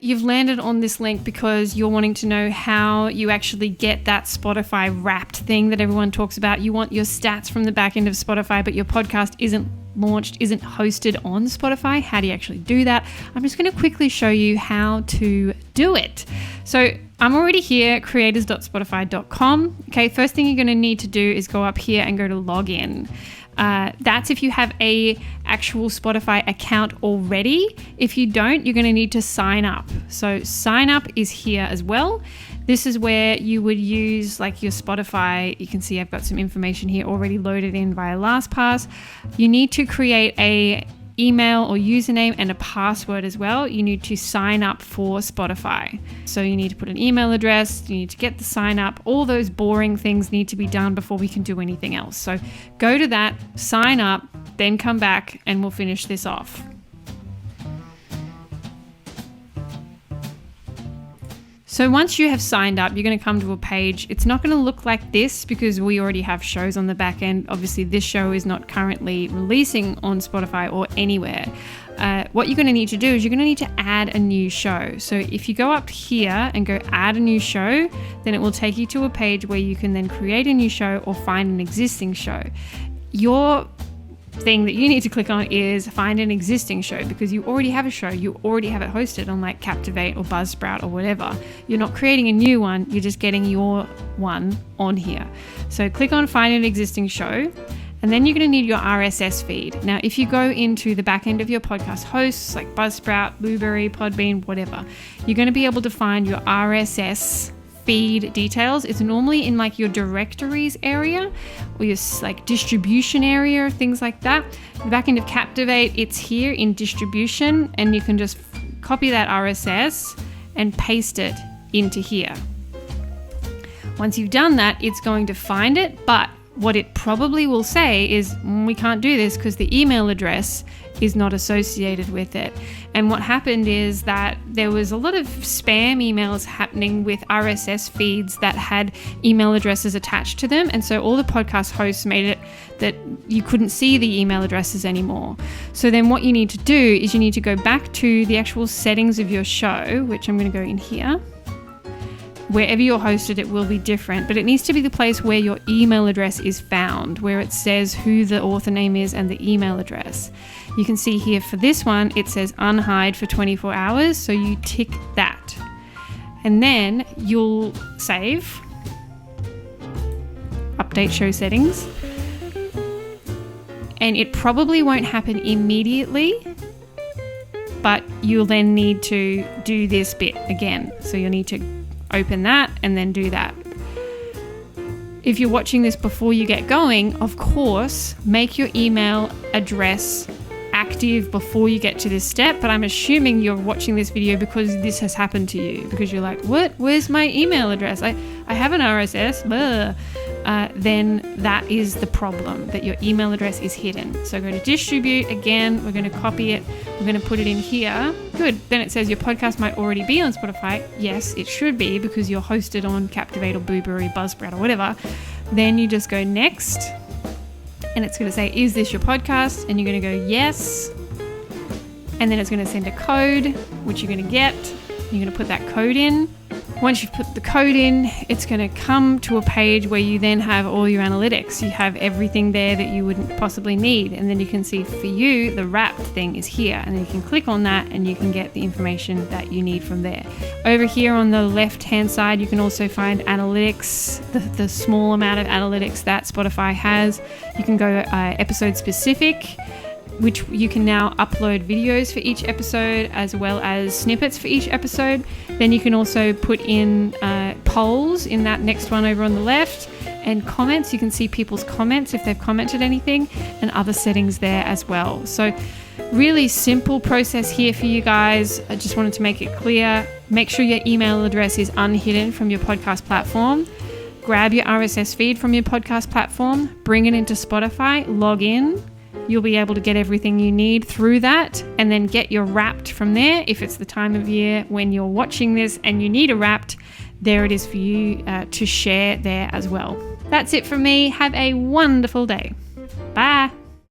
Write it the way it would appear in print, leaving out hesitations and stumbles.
You've landed on this link because you're wanting to know how you actually get that Spotify Wrapped thing that everyone talks about. You want your stats from the back end of Spotify, but your podcast isn't launched, isn't hosted on Spotify. How do you actually do that? I'm just going to quickly show you how to do it. So I'm already here, creators.spotify.com. Okay, first thing you're going to need to do is go up here and go to login. That's if you have a actual Spotify account already. If you don't, you're going to need to sign up. So sign up is here as well. This is where you would use like your Spotify. You can see I've got some information here already loaded in via LastPass. You need to create a email or username and a password as well. You need to sign up for Spotify. So you need to put an email address, you need to get the sign up. All those boring things need to be done before we can do anything else. So go to that, sign up, then come back and we'll finish this off. So once you have signed up, you're going to come to a page. It's not going to look like this because we already have shows on the back end. Obviously, this show is not currently releasing on Spotify or anywhere. What you're going to need to do is you're going to need to add a new show. So if you go up here and go add a new show, then it will take you to a page where you can then create a new show or find an existing show. Your thing that you need to click on is find an existing show because you already have a show. You already have it hosted on like Captivate or Buzzsprout or whatever. You're not creating a new one. You're just getting your one on here. So click on find an existing show. And then you're going to need your RSS feed. Now, if you go into the back end of your podcast hosts like Buzzsprout, Blueberry, Podbean, whatever, you're going to be able to find your RSS feed details. It's normally in like your directories area or your like distribution area, things like that. The back end of Captivate, it's here in distribution, and you can just copy that RSS and paste it into here. Once you've done that, it's going to find it, but what it probably will say is we can't do this because the email address is not associated with it. And what happened is that there was a lot of spam emails happening with RSS feeds that had email addresses attached to them. And so all the podcast hosts made it that you couldn't see the email addresses anymore. So then what you need to do is you need to go back to the actual settings of your show, which I'm going to go in here. Wherever you're hosted, it will be different, but it needs to be the place where your email address is found, where it says who the author name is and the email address. You can see here for this one, it says unhide for 24 hours. So you tick that and then you'll save, update show settings, and it probably won't happen immediately, but you'll then need to do this bit again. So you'll need to open that and then do that. If you're watching this before you get going, of course, make your email address active before you get to this step, but I'm assuming you're watching this video because this has happened to you, because you're like, what? Where's my email address? I have an RSS. Then that is the problem, that your email address is hidden. So go to distribute again. We're going to copy it. We're going to put it in here. Good. Then it says your podcast might already be on Spotify. Yes, it should be because you're hosted on Captivate or Blueberry, Buzzsprout or whatever. Then you just go next. And it's going to say, is this your podcast? And you're going to go yes. And then it's going to send a code, which you're going to get. You're going to put that code in. Once you've put the code in, it's going to come to a page where you then have all your analytics. You have everything there that you wouldn't possibly need. And then you can see for you, the wrapped thing is here. And then you can click on that and you can get the information that you need from there. Over here on the left-hand side, you can also find analytics, the small amount of analytics that Spotify has. You can go episode specific, which you can now upload videos for each episode as well as snippets for each episode. Then you can also put in polls in that next one over on the left, and comments. You can see people's comments if they've commented anything, and other settings there as well. So really simple process here for you guys. I just wanted to make it clear. Make sure your email address is unhidden from your podcast platform. Grab your RSS feed from your podcast platform, bring it into Spotify, log in. You'll be able to get everything you need through that, and then get your wrapped from there. If it's the time of year when you're watching this and you need a wrapped, there it is for you to share there as well. That's it from me. Have a wonderful day. Bye.